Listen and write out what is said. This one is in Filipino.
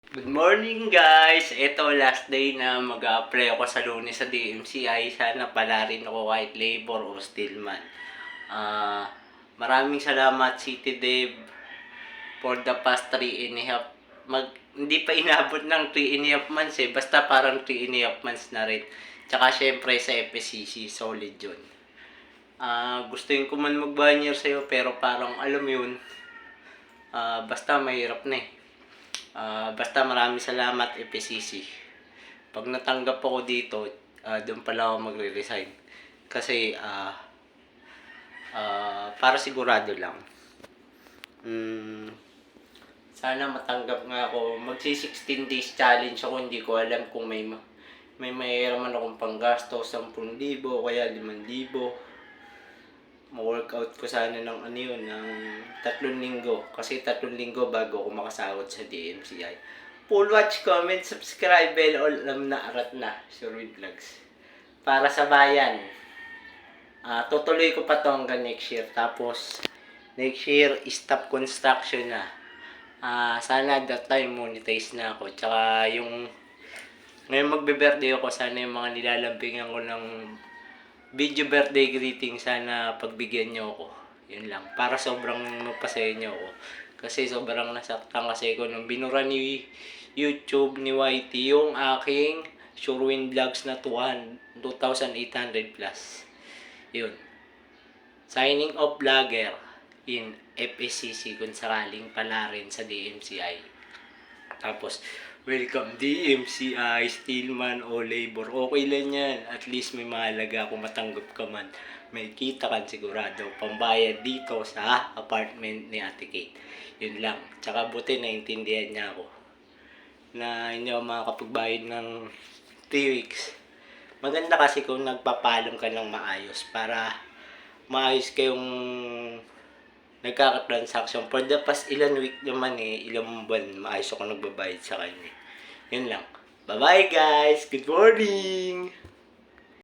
Good morning guys! Ito last day na mag-a-apply ako sa Lunes sa DMCI. Sana pala rin ako kahit labor o stillman. Maraming salamat City Dev for the past 3 and a half. Hindi pa inabot ng 3 and a half months eh. Basta parang 3 and a half months na rin. Tsaka syempre sa FSCC, solid yun. Gustuin ko man mag-banyer sa'yo pero parang alam mo yun. Basta mahirap na eh. Basta maraming salamat FPCC. Pag natanggap ako dito, doon pala ako magre-resign. Kasi para sigurado lang. Sana matanggap nga ako. Magsi 16 days challenge ako. Hindi ko alam kung may mayroon akong panggasto 10,000 kaya 5,000. Ma-workout ko sana ng ng 3 linggo. Kasi 3 linggo bago ako makasahod sa DMCI. Full watch, comment, subscribe, bell, all alam na, arat na. Sherwin Vlogs. Para sa bayan. Tutuloy ko pa to hanggang next year. Tapos, next year, stop construction na. Sana that time monetize na ako. Tsaka yung ngayon magbe-birthday ako, sana yung mga nilalambingan ko ng video birthday greeting, sana pagbigyan nyo ako. Yun lang. Para sobrang mapasaya nyo ako. Kasi sobrang nasaktan kasi ko nung binura ni YouTube ni YT yung aking Sherwin Vlogs na 2,800 plus. Yun. Signing off vlogger in FSCC kung sakaling pala rin sa DMCI. Tapos, welcome DMCI, Stillman o Labor. Okay lang yan. At least may mahalaga kung matanggap ka man. May kita ka sigurado. Pambayad dito sa apartment ni Ate Kate. Yun lang. Tsaka buti naintindihan niya ako. Na hindi ako makakapagbayad ng 3 weeks. Maganda kasi kung nagpapalam ka ng maayos para maayos kayong nagkaka-transaction. For the past ilan week naman ilang buwan, maayos ako nagbabayad sa kanya. Yun lang. Bye-bye guys! Good morning!